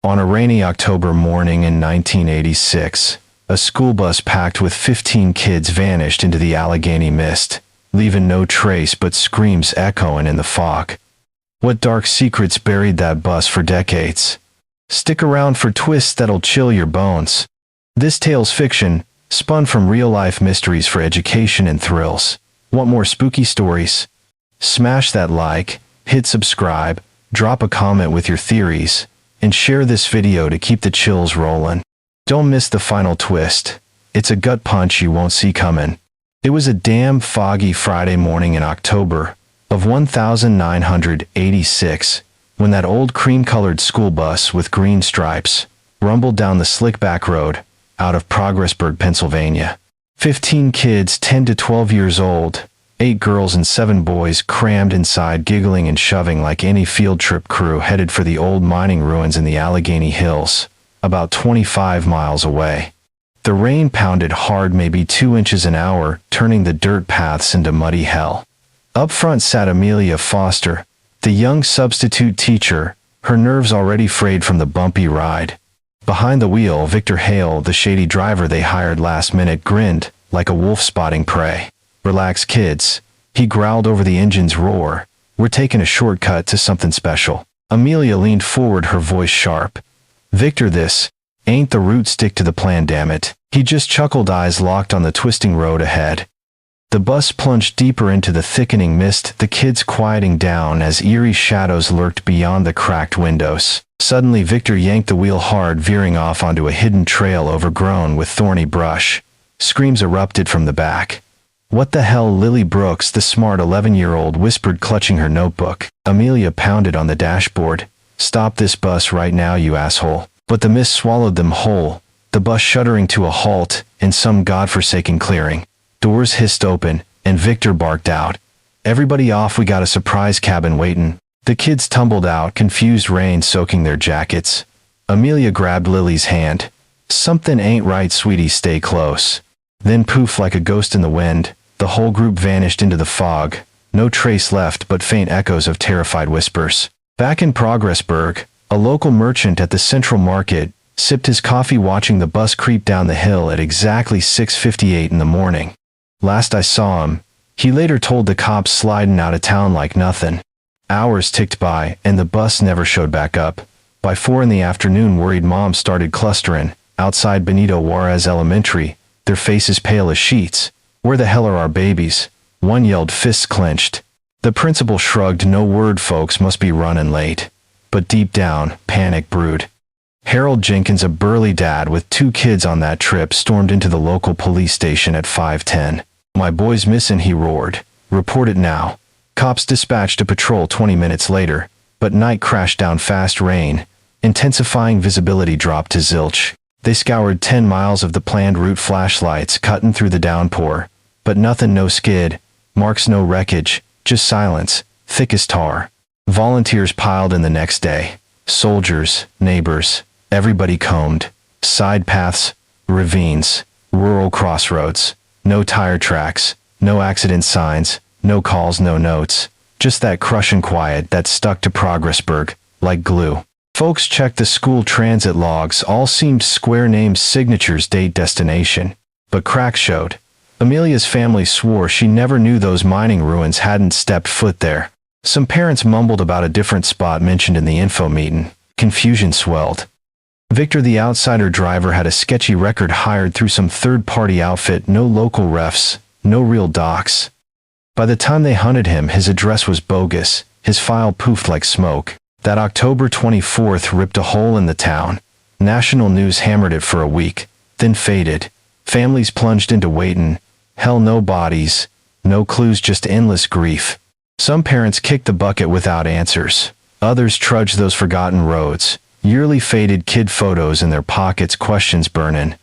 On a rainy October morning in 1986, a school bus packed with 15 kids vanished into the Allegheny mist, leaving no trace but screams echoing in the fog. What dark secrets buried that bus for decades? Stick around for twists that'll chill your bones. This tale's fiction, spun from real-life mysteries for education and thrills. Want more spooky stories? Smash that like, hit subscribe, drop a comment with your theories, and share this video to keep the chills rolling. Don't miss the final twist. It's a gut punch you won't see coming. It was a damn foggy Friday morning in October of 1986 when that old cream-colored school bus with green stripes rumbled down the slick back road out of Progressburg, Pennsylvania. 15 kids 10 to 12 years old, 8 girls and 7 boys crammed inside, giggling and shoving like any field trip crew headed for the old mining ruins in the Allegheny Hills, about 25 miles away. The rain pounded hard, maybe 2 inches an hour, turning the dirt paths into muddy hell. Up front sat Amelia Foster, the young substitute teacher, her nerves already frayed from the bumpy ride. Behind the wheel, Victor Hale, the shady driver they hired last minute, grinned like a wolf spotting prey. "Relax, kids," he growled over the engine's roar. "We're taking a shortcut to something special." Amelia leaned forward, her voice sharp. "Victor, this ain't the route. Stick to the plan, damn it." He just chuckled, eyes locked on the twisting road ahead. The bus plunged deeper into the thickening mist, the kids quieting down as eerie shadows lurked beyond the cracked windows. Suddenly Victor yanked the wheel hard, veering off onto a hidden trail overgrown with thorny brush. Screams erupted from the back. "What the hell?" Lily Brooks, the smart 11-year-old, whispered, clutching her notebook. Amelia pounded on the dashboard. "Stop this bus right now, you asshole." But the mist swallowed them whole, the bus shuddering to a halt in some godforsaken clearing. Doors hissed open, and Victor barked out, "Everybody off, we got a surprise cabin waitin'." The kids tumbled out, confused rain soaking their jackets. Amelia grabbed Lily's hand. "Something ain't right, sweetie, stay close." Then poof, like a ghost in the wind, the whole group vanished into the fog, no trace left but faint echoes of terrified whispers. Back in Progressburg, a local merchant at the Central Market sipped his coffee, watching the bus creep down the hill at exactly 6:58 in the morning. "Last I saw him," he later told the cops, "sliding out of town like nothing." Hours ticked by, and the bus never showed back up. By 4 in the afternoon, worried moms started clustering outside Benito Juarez Elementary, their faces pale as sheets. "Where the hell are our babies?" one yelled, fists clenched. The principal shrugged. "No word, folks, must be running late." But deep down, panic brewed. Harold Jenkins, a burly dad with 2 kids on that trip, stormed into the local police station at 5:10. "My boy's missing," he roared. "Report it now." Cops dispatched a patrol 20 minutes later, but night crashed down fast. Rain, intensifying, visibility dropped to zilch. They scoured 10 miles of the planned route, flashlights cutting through the downpour, but nothing, no skid marks, no wreckage, just silence, thick as tar. Volunteers piled in the next day. Soldiers, neighbors, everybody combed. Side paths, ravines, rural crossroads. No tire tracks, no accident signs, no calls, no notes. Just that crushing quiet that stuck to Progressburg like glue. Folks checked the school transit logs. All seemed square: names, signatures, date, destination. But cracks showed. Amelia's family swore she never knew those mining ruins, hadn't stepped foot there. Some parents mumbled about a different spot mentioned in the info meeting. Confusion swelled. Victor, the outsider driver, had a sketchy record hired through some third-party outfit. No local refs, no real docs. By the time they hunted him, his address was bogus, his file poofed like smoke. That October 24th ripped a hole in the town. National news hammered it for a week, then faded. Families plunged into waiting. Hell, no bodies, no clues, just endless grief. Some parents kicked the bucket without answers. Others trudged those forgotten roads, yearly faded kid photos in their pockets, questions burning.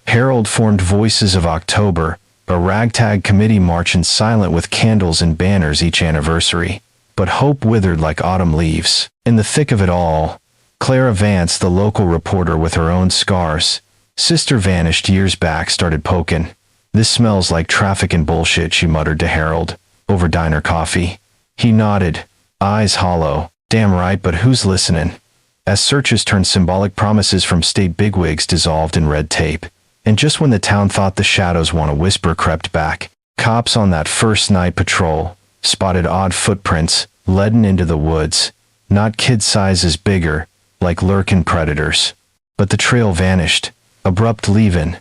Harold formed Voices of October, a ragtag committee marching silent with candles and banners each anniversary. But hope withered like autumn leaves. In the thick of it all, Clara Vance, the local reporter with her own scars, sister vanished years back, started poking. "This smells like traffic and bullshit," she muttered to Harold, over diner coffee. He nodded, eyes hollow. "Damn right, but who's listening?" as searches turned symbolic promises from state bigwigs dissolved in red tape. And just when the town thought the shadows won, a whisper crept back. Cops on that first night patrol spotted odd footprints leading into the woods, not kid sizes bigger, like lurking predators. But the trail vanished, abrupt leaving,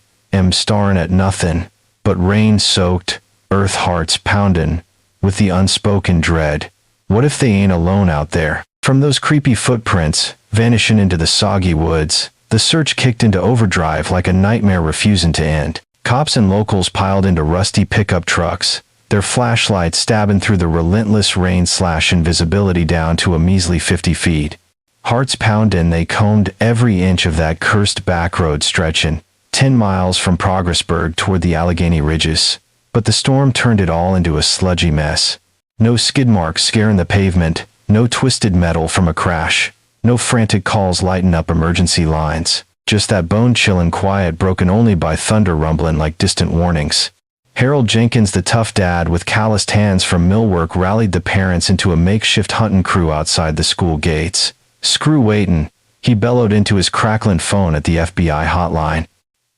staring at nothing, but rain-soaked, earth hearts pounding, with the unspoken dread. What if they ain't alone out there? From those creepy footprints, vanishing into the soggy woods, the search kicked into overdrive like a nightmare refusing to end. Cops and locals piled into rusty pickup trucks, their flashlights stabbing through the relentless rain/invisibility down to a measly 50 feet. Hearts pounding, they combed every inch of that cursed back road stretching 10 miles from Progressburg toward the Allegheny Ridges. But the storm turned it all into a sludgy mess. No skid marks scaring the pavement, no twisted metal from a crash, no frantic calls lighting up emergency lines. Just that bone-chilling quiet broken only by thunder rumbling like distant warnings. Harold Jenkins, the tough dad with calloused hands from millwork, rallied the parents into a makeshift hunting crew outside the school gates. "Screw waitin'," he bellowed into his crackling phone at the FBI hotline.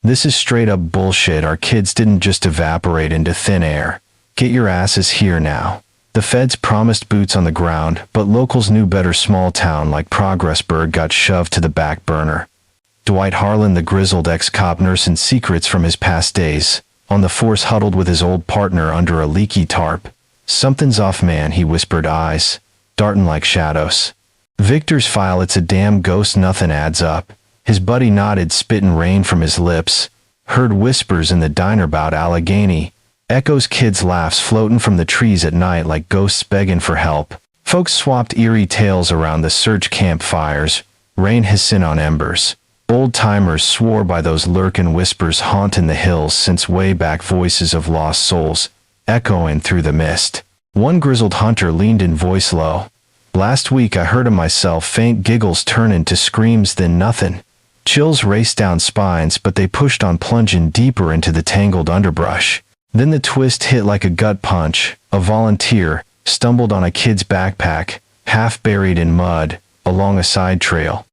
"This is straight-up bullshit. Our kids didn't just evaporate into thin air. Get your asses here now." The feds promised boots on the ground, but locals knew better. Small town like Progressburg got shoved to the back burner. Dwight Harlan, the grizzled ex-cop nursing secrets from his past days, on the force huddled with his old partner under a leaky tarp. "Something's off, man," he whispered, eyes darting like shadows. "Victor's file, it's a damn ghost, nothing adds up." His buddy nodded, spitting rain from his lips. "Heard whispers in the diner about Allegheny." Echoes, kids' laughs floating from the trees at night like ghosts begging for help. Folks swapped eerie tales around the search campfires, rain hissing on embers. Old-timers swore by those lurking whispers haunting the hills since way back, voices of lost souls echoing through the mist. One grizzled hunter leaned in, voice low. "Last week I heard 'em myself," faint giggles turning to screams, then nothing. Chills raced down spines, but they pushed on, plunging deeper into the tangled underbrush. Then the twist hit like a gut punch. A volunteer stumbled on a kid's backpack, half buried in mud, along a side trail.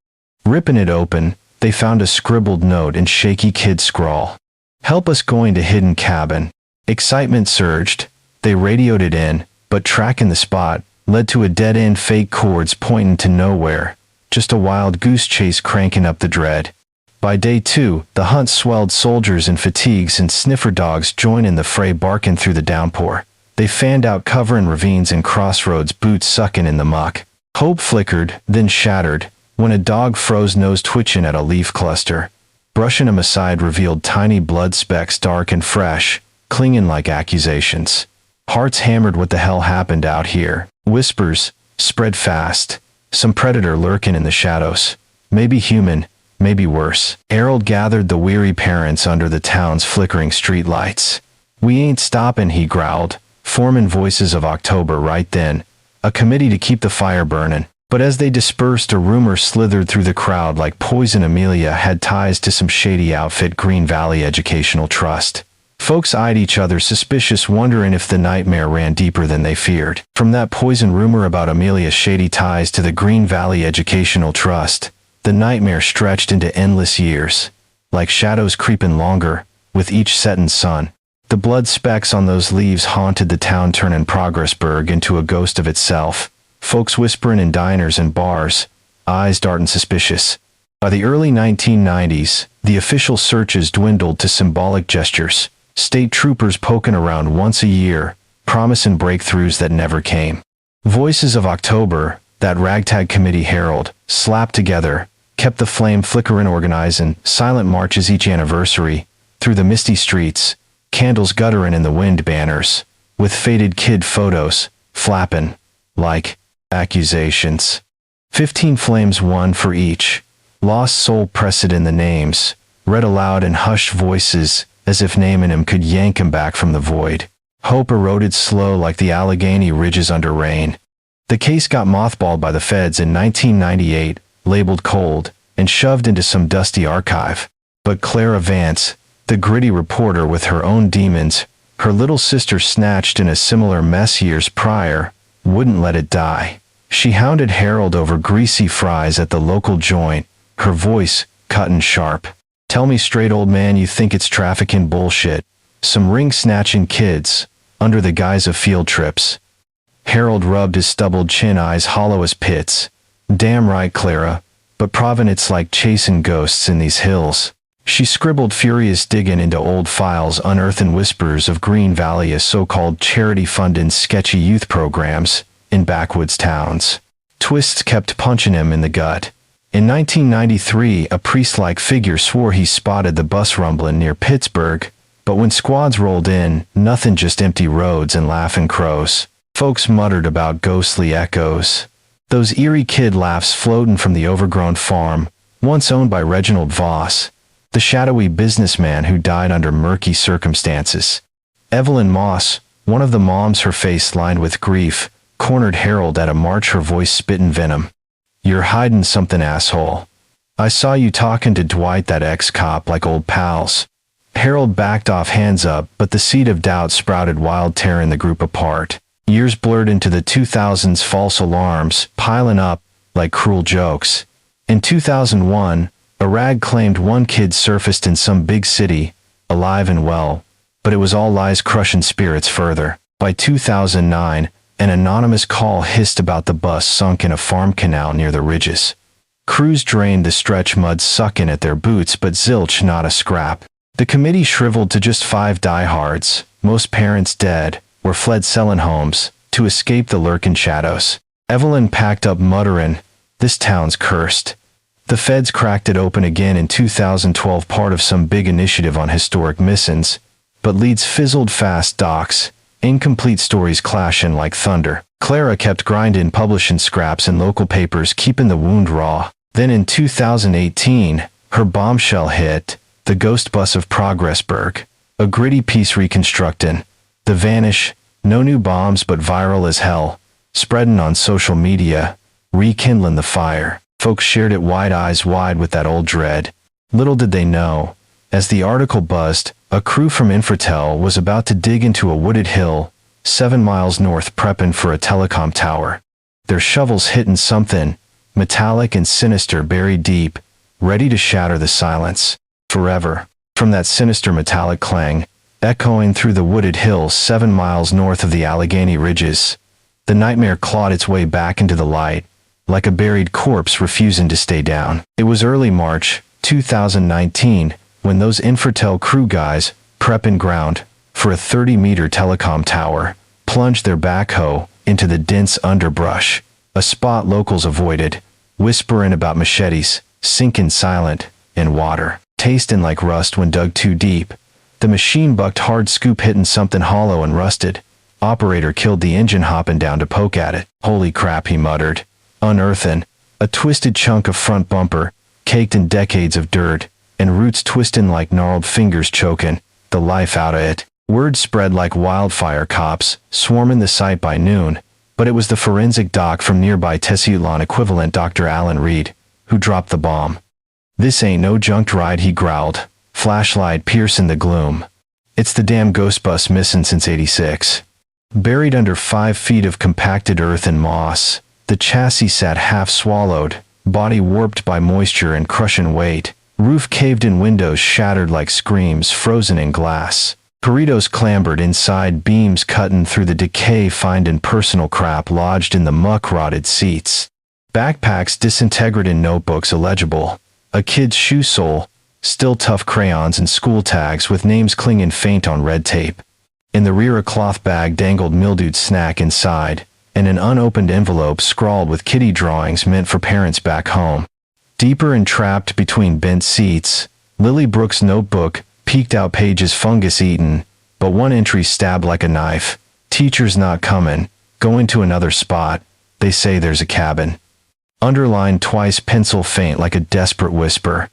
Ripping it open, they found a scribbled note in shaky kid scrawl. "Help us going to hidden cabin." Excitement surged. They radioed it in, but tracking the spot led to a dead-end, fake cords pointing to nowhere. Just a wild goose chase cranking up the dread. By day 2, the hunt swelled, soldiers in fatigues and sniffer dogs joining the fray, barking through the downpour. They fanned out, covering ravines and crossroads, boots sucking in the muck. Hope flickered, then shattered, when a dog froze, nose twitching at a leaf cluster. Brushing him aside revealed tiny blood specks, dark and fresh, clinging like accusations. Hearts hammered. What the hell happened out here? Whispers spread fast. Some predator lurking in the shadows. Maybe human, maybe worse. Harold gathered the weary parents under the town's flickering streetlights. "We ain't stopping," he growled, forming Voices of October right then, a committee to keep the fire burning. But as they dispersed, a rumor slithered through the crowd like poison. Amelia had ties to some shady outfit, Green Valley Educational Trust. Folks eyed each other, suspicious, wondering if the nightmare ran deeper than they feared. From that poison rumor about Amelia's shady ties to the Green Valley Educational Trust, the nightmare stretched into endless years, like shadows creeping longer with each setting sun. The blood specks on those leaves haunted the town, turning Progressburg into a ghost of itself. Folks whispering in diners and bars, eyes darting suspicious. By the early 1990s, the official searches dwindled to symbolic gestures. State troopers poking around once a year, promising breakthroughs that never came. Voices of October, that ragtag committee Harold slapped together, kept the flame flickering, organizing silent marches each anniversary through the misty streets, candles guttering in the wind, banners with faded kid photos flapping like accusations. 15 flames, one for each. Lost soul pressed in the names, read aloud in hushed voices, as if naming him could yank him back from the void. Hope eroded slow like the Allegheny Ridges under rain. The case got mothballed by the feds in 1998, labeled cold, and shoved into some dusty archive. But Clara Vance, the gritty reporter with her own demons, her little sister snatched in a similar mess years prior, wouldn't let it die. She hounded Harold over greasy fries at the local joint, her voice cut and sharp. "Tell me straight, old man, you think it's trafficking bullshit. Some ring-snatching kids, under the guise of field trips." Harold rubbed his stubbled chin, eyes hollow as pits. "Damn right, Clara, but provin' it's like chasing ghosts in these hills." She scribbled, furious, digging into old files, unearthing whispers of Green Valley as so-called charity-funded sketchy youth programs in backwoods towns. Twists kept punching him in the gut. In 1993, a priest-like figure swore he spotted the bus rumbling near Pittsburgh, but when squads rolled in, nothing, just empty roads and laughing crows. Folks muttered about ghostly echoes. Those eerie kid laughs floating from the overgrown farm, once owned by Reginald Voss, the shadowy businessman who died under murky circumstances. Evelyn Moss, one of the moms, her face lined with grief, cornered Harold at a march, her voice spitting venom. "You're hiding something, asshole. I saw you talking to Dwight, that ex-cop, like old pals." Harold backed off, hands up, but the seed of doubt sprouted wild, tearing the group apart. Years blurred into the 2000s, false alarms piling up like cruel jokes. In 2001, a rag claimed one kid surfaced in some big city, alive and well, but it was all lies, crushing spirits further. By 2009, an anonymous call hissed about the bus sunk in a farm canal near the ridges. Crews drained the stretch, mud sucking at their boots, but zilch, not a scrap. The committee shriveled to just 5 diehards, most parents dead, or fled selling homes to escape the lurking shadows. Evelyn packed up, muttering, "This town's cursed." The feds cracked it open again in 2012, part of some big initiative on historic missings, but leads fizzled fast, docs, incomplete stories clashing like thunder. Clara kept grinding, publishing scraps in local papers, keeping the wound raw. Then in 2018, her bombshell hit, the ghost bus of Progressburg, a gritty piece reconstructing the vanish, no new bombs but viral as hell, spreading on social media, rekindling the fire. Folks shared it, wide eyes wide with that old dread. Little did they know, as the article buzzed, a crew from Infratel was about to dig into a wooded hill 7 miles north, prepping for a telecom tower. Their shovels hitting something metallic and sinister, buried deep, ready to shatter the silence forever. From that sinister metallic clang, echoing through the wooded hills 7 miles north of the Allegheny Ridges, the nightmare clawed its way back into the light, like a buried corpse refusing to stay down. It was early March 2019 when those Infratel crew guys, prepping ground for a 30-meter telecom tower, plunged their backhoe into the dense underbrush, a spot locals avoided, whispering about machetes, sinking silent in water, tasting like rust when dug too deep. The machine bucked hard, scoop hitting something hollow and rusted. Operator killed the engine, hopping down to poke at it. "Holy crap," he muttered, unearthing a twisted chunk of front bumper, caked in decades of dirt, and roots twisting like gnarled fingers, choking the life out of it. Word spread like wildfire, cops swarming the site by noon, but it was the forensic doc from nearby Tessutlon equivalent, Dr. Alan Reed, who dropped the bomb. "This ain't no junked ride," he growled, flashlight piercing the gloom. "It's the damn ghost bus, missing since '86. Buried under 5 feet of compacted earth and moss, the chassis sat half swallowed, body warped by moisture and crushing weight. Roof caved in, windows shattered like screams frozen in glass. Burritos clambered inside, beams cutting through the decay, finding personal crap lodged in the muck-rotted seats. Backpacks disintegrated, in notebooks illegible. A kid's shoe sole, still tough, crayons and school tags with names clinging faint on red tape. In the rear, a cloth bag dangled, mildewed snack inside, and an unopened envelope scrawled with kitty drawings meant for parents back home. Deeper entrapped between bent seats, Lily Brooks' notebook peeked out, pages fungus-eaten, but one entry stabbed like a knife. "Teacher's not coming, going to another spot, they say there's a cabin." Underlined twice, pencil faint like a desperate whisper.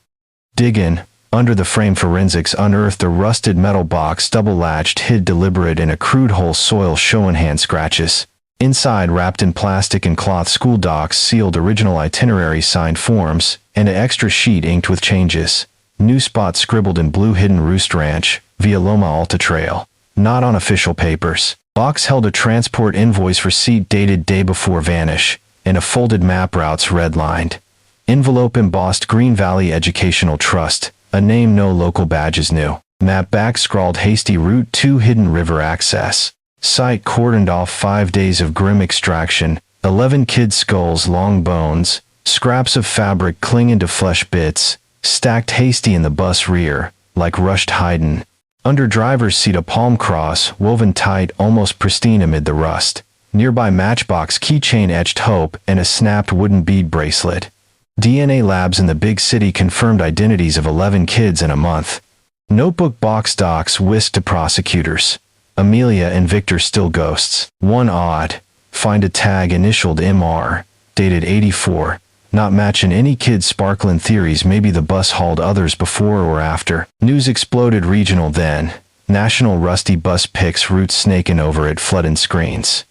Digging under the frame, forensics unearthed a rusted metal box, double-latched, hid deliberate in a crude hole, soil showing hand scratches. Inside, wrapped in plastic and cloth, school docs, sealed original itinerary, signed forms, and an extra sheet inked with changes. New spot scribbled in blue, hidden Roost Ranch, via Loma Alta Trail. Not on official papers. Box held a transport invoice receipt dated day before vanish. and a folded map routes redlined. Envelope embossed Green Valley Educational Trust, a name no local badges knew. Map back scrawled hasty Route 2 hidden river access. Site cordoned off 5 days of grim extraction, 11 kids' skulls, long bones, scraps of fabric clinging to flesh bits, stacked hasty in the bus rear, like rushed hidin'. Under driver's seat a palm cross, woven tight, almost pristine amid the rust. Nearby matchbox keychain etched hope and a snapped wooden bead bracelet. DNA labs in the big city confirmed identities of 11 kids in a month. Notebook box docs whisked to prosecutors. Amelia and Victor still ghosts. One odd. Find a tag initialed MR, dated 84. Not matching any kid's sparklin' theories. Maybe the bus hauled others before or after. News exploded regional then. National rusty bus pics, routes snaking over it, flooding screens.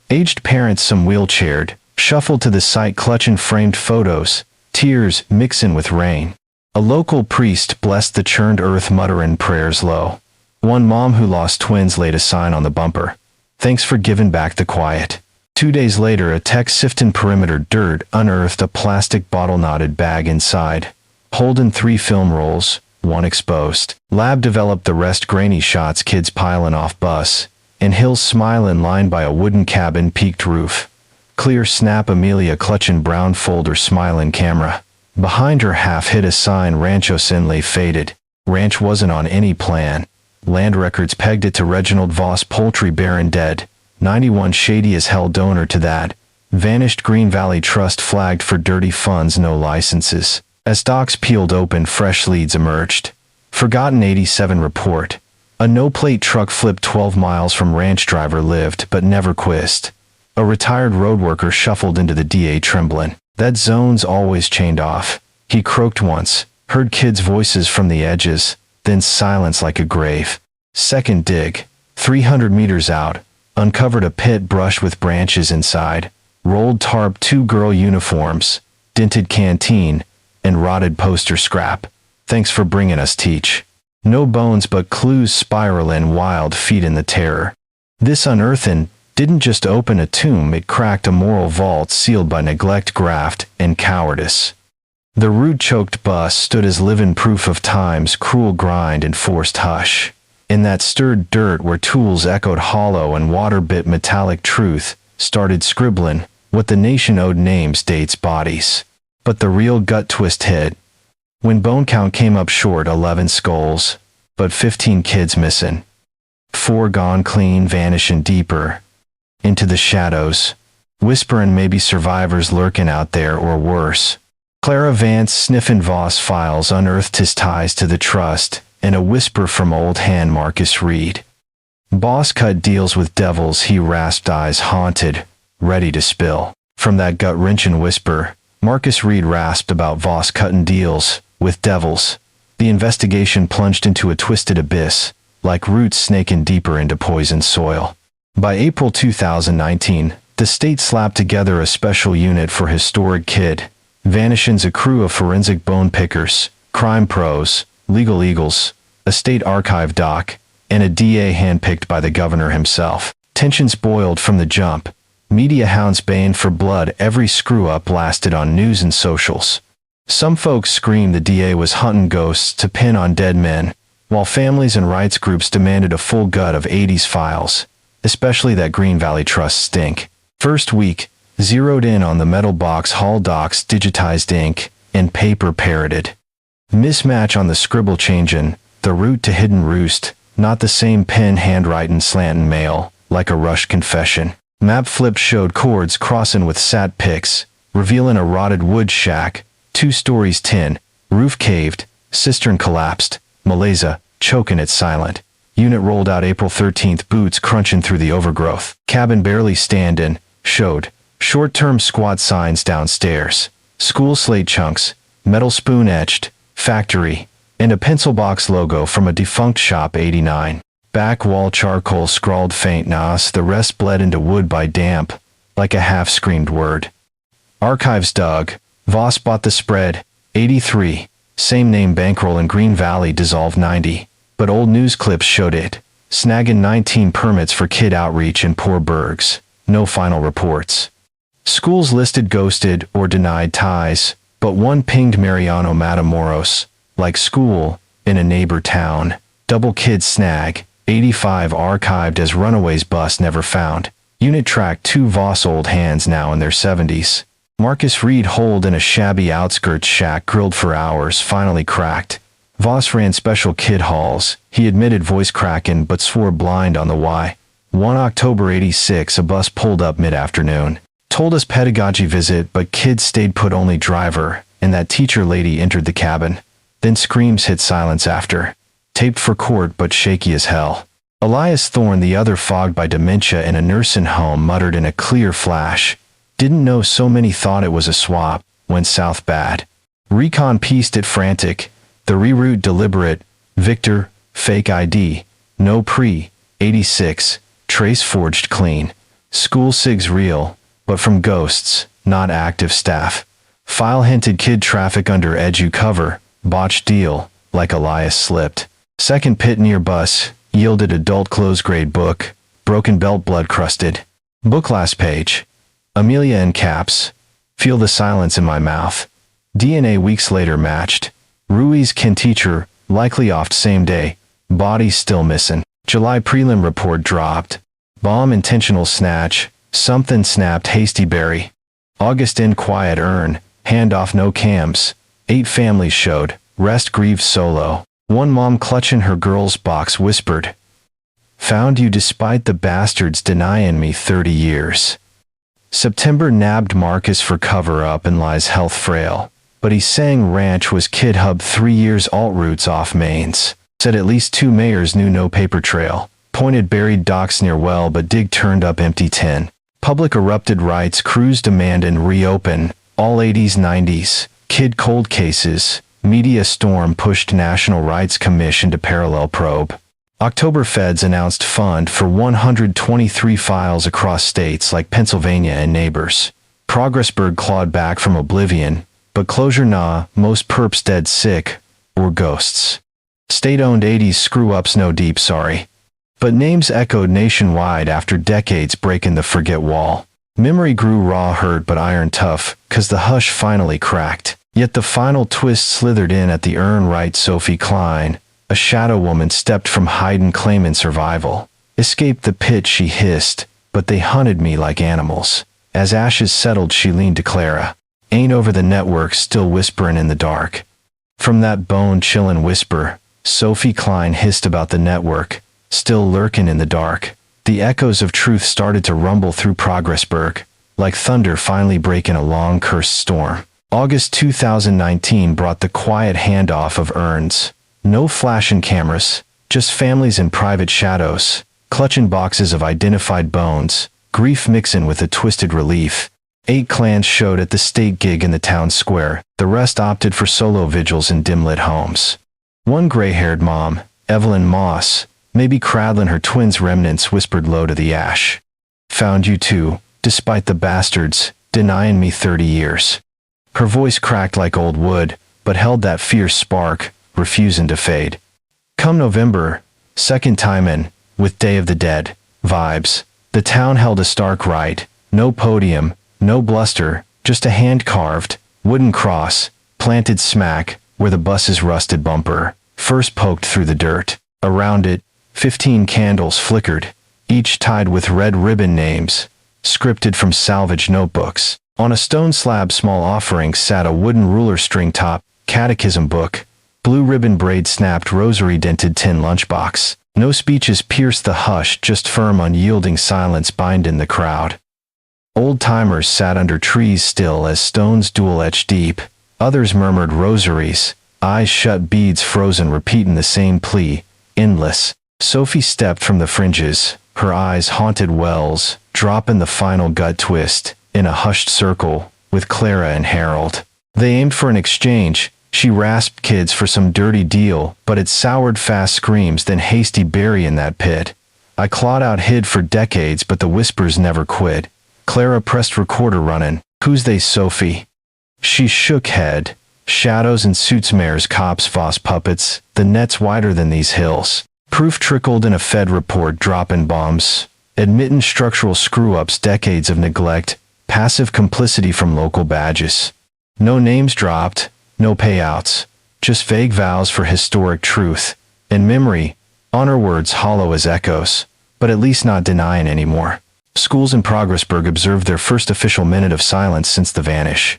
Aged parents, some wheelchaired, shuffled to the site clutching framed photos, tears mixing with rain. A local priest blessed the churned earth, muttering prayers low. One mom who lost twins laid a sign on the bumper. Thanks for giving back the quiet. 2 days later, a tech sifting perimeter dirt unearthed a plastic bottle-knotted bag inside, holding 3 film rolls, 1 exposed. Lab developed the rest, grainy shots, kids piling off bus, and hills smiling, lined by a wooden cabin, peaked roof. Clear snap, Amelia clutching brown folder, smiling camera. Behind her half hid a sign, Rancho Sin lay faded. Ranch wasn't on any plan. Land records pegged it to Reginald Voss, poultry baron dead. 91 shady as hell donor to that. Vanished Green Valley Trust flagged for dirty funds, no licenses. As docs peeled open, fresh leads emerged. Forgotten 87 report. A no-plate truck flipped 12 miles from ranch, driver lived but never quizzed. A retired road worker shuffled into the DA trembling. That zone's always chained off. He croaked once, heard kids' voices from the edges, then silence like a grave. Second dig, 300 meters out, uncovered a pit brushed with branches inside, rolled tarp, 2 girl uniforms, dented canteen, and rotted poster scrap. Thanks for bringing us, teach. No bones but clues spiraling, wild feet in the terror. This unearthing didn't just open a tomb, it cracked a moral vault sealed by neglect, graft, and cowardice. The root-choked bus stood as living proof of time's cruel grind and forced hush. In that stirred dirt where tools echoed hollow and water bit metallic, truth started scribbling what the nation owed: names, dates, bodies. But the real gut twist hit when bone count came up short, 11 skulls, but 15 kids missing. 4 gone clean, vanishing deeper into the shadows, whispering maybe survivors lurking out there or worse. Clara Vance sniffing Voss files, unearthed his ties to the trust, and a whisper from old hand Marcus Reed. Boss cut deals with devils, he rasped, eyes haunted, ready to spill. From that gut-wrenching whisper, Marcus Reed rasped about Voss cutting deals with devils. The investigation plunged into a twisted abyss, like roots snaking deeper into poisoned soil. By April 2019, the state slapped together a special unit for historic kid vanishings, a crew of forensic bone pickers, crime pros, legal eagles, a state archive doc, and a DA handpicked by the governor himself. Tensions boiled from the jump. Media hounds baying for blood. Every screw-up lasted on news and socials. Some folks screamed the DA was hunting ghosts to pin on dead men, while families and rights groups demanded a full gut of 80s files, especially that Green Valley Trust stink. First week, zeroed in on the metal box hall docs, digitized ink, and paper parroted. Mismatch on the scribble changin', the route to hidden roost, not the same pen, handwritin', slantin' mail, like a rushed confession. Map flip showed chords crossing with sat pics, revealing a rotted wood shack, 2 stories tin, roof caved, cistern collapsed, Malaysia, choking it silent. Unit rolled out April 13th, boots crunching through the overgrowth. Cabin barely standing, showed short-term squat signs downstairs, school slate chunks, metal spoon etched, factory, and a pencil box logo from a defunct shop. 89. Back wall charcoal scrawled faint nas, the rest bled into wood by damp, like a half-screamed word. Archives dug, Voss bought the spread. 83. Same name bankroll in Green Valley dissolved. 90. But old news clips showed it. Snagging 19 permits for kid outreach in poor burgs. No final reports. Schools listed ghosted or denied ties, but one pinged Mariano Matamoros, like school, in a neighbor town. Double kids snag, 85 archived as runaways bus never found. Unit track 2 Voss old hands now in their 70s. Marcus Reed holed in a shabby outskirts shack grilled for hours finally cracked. Voss ran special kid halls. He admitted voice cracking but swore blind on the why. 1 October 86 a bus pulled up mid-afternoon. Told us pedagogy visit but kids stayed put only driver, and that teacher lady entered the cabin. Then screams hit silence after. Taped for court but shaky as hell. Elias Thorne, the other fogged by dementia in a nursing home, muttered in a clear flash. Didn't know so many thought it was a swap. Went south bad. Recon pieced it frantic. The reroute deliberate. Victor, fake ID. No pre. 86. Trace forged clean. School SIGs real, but from ghosts, not active staff. File hinted kid traffic under edu cover. Botched deal, like Elias slipped. Second pit near bus. Yielded adult close grade book. Broken belt blood crusted. Book last page. Amelia in caps. Feel the silence in my mouth. DNA weeks later matched. Ruiz kin teacher, likely off same day. Body still missing. July prelim report dropped. Bomb intentional snatch. Something snapped hasty berry. August in quiet urn. Handoff no cams. 8 families showed. Rest grieved solo. One mom clutching her girl's box whispered, "Found you despite the bastards denying me 30 years." September nabbed Marcus for cover-up and lies health frail, but he sang ranch was kid hub 3 years alt routes off mains. Said at least 2 mayors knew no paper trail. Pointed buried docks near well but dig turned up empty tin. Public erupted rights crews demand and reopen. All 80s 90s. Kid cold cases. Media storm pushed National Rights Commission to parallel probe. October feds announced fund for 123 files across states like Pennsylvania and neighbors. Progressburg clawed back from oblivion, but closure nah, most perps dead sick, or ghosts. State-owned 80s screw-ups no deep sorry. But names echoed nationwide after decades breaking the forget wall. Memory grew raw hurt but iron tough, 'cause the hush finally cracked. Yet the final twist slithered in at the urn right. Sophie Klein, a shadow woman, stepped from hiding claiming survival. Escaped the pit, she hissed, but they hunted me like animals. As ashes settled she leaned to Clara. Ain't over the network, still whispering in the dark. From that bone-chillin' whisper, Sophie Klein hissed about the network, still lurking in the dark. The echoes of truth started to rumble through Progressburg, like thunder finally breaking a long cursed storm. August 2019 brought the quiet handoff of urns. No flashing cameras, just families in private shadows, clutching boxes of identified bones, grief mixing with a twisted relief. 8 clans showed at the state gig in the town square. The rest opted for solo vigils in dim-lit homes. One gray-haired mom, Evelyn Moss, maybe cradling her twins' remnants, whispered low to the ash. "Found you too, despite the bastards, denying me 30 years. Her voice cracked like old wood, but held that fierce spark, refusing to fade. Come November, second time in, with Day of the Dead vibes, the town held a stark rite. No podium, no bluster, just a hand-carved, wooden cross, planted smack where the bus's rusted bumper first poked through the dirt. Around it, 15 candles flickered, each tied with red ribbon names, scripted from salvaged notebooks. On a stone slab small offering sat a wooden ruler string top, catechism book, blue ribbon braid snapped rosary dented tin lunchbox. No speeches pierced the hush, just firm unyielding silence binding the crowd. Old-timers sat under trees still as stones dual-etched deep. Others murmured rosaries, eyes shut, beads frozen, repeating the same plea, endless. Sophie stepped from the fringes, her eyes haunted wells, dropping the final gut twist, in a hushed circle, with Clara and Harold. They aimed for an exchange. She rasped kids for some dirty deal, but it soured fast screams, then hasty bury in that pit. I clawed out, hid for decades, but the whispers never quit. Clara pressed recorder running. Who's they, Sophie? She shook head. Shadows and suits, mares, cops, Voss puppets. The net's wider than these hills. Proof trickled in a Fed report, dropping bombs. Admitting structural screw-ups, decades of neglect. passive complicity from local badges. No names dropped, no payouts, just vague vows for historic truth. In memory, honor words hollow as echoes, but at least not denying anymore. Schools in Progressburg observed their first official minute of silence since the vanish.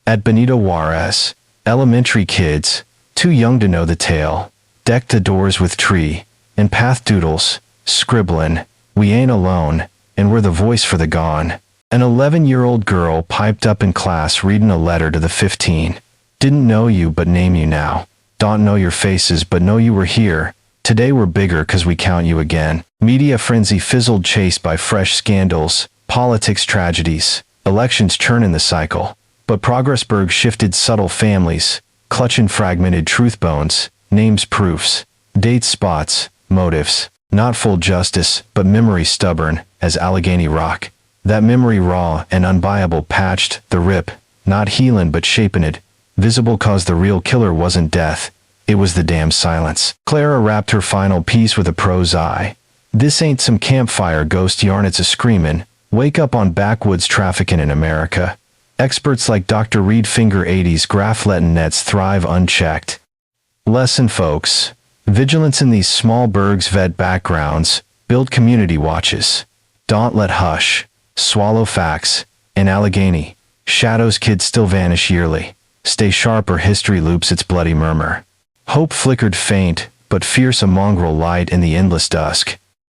At Benito Juarez, elementary kids, too young to know the tale, decked the doors with tree and path doodles, scribbling, "We ain't alone, and we're the voice for the gone." An 11-year-old girl piped up in class reading a letter to the 15. "Didn't know you but name you now. Don't know your faces but know you were here. Today we're bigger 'cause we count you again." Media frenzy fizzled, chased by fresh scandals, politics tragedies, elections churning the cycle. But Progressburg shifted, subtle families, clutching fragmented truth bones, names, proofs, dates, spots, motives. Not full justice, but memory stubborn as Allegheny rock. That memory raw and unbuyable, patched the rip, not healing but shaping it. Visible 'cause the real killer wasn't death, it was the damn silence. Clara wrapped her final piece with a prose eye. "This ain't some campfire ghost yarn, it's a screamin' wake up on backwoods trafficking in America. Experts like Dr. Reed finger 80s graph letting nets thrive unchecked." Lesson, folks. Vigilance in these small burgs, vet backgrounds, build community watches. Don't let hush swallow facts. In Allegheny, shadows kids still vanish yearly. Stay sharp or history loops its bloody murmur. Hope flickered faint, but fierce, a mongrel light in the endless dusk.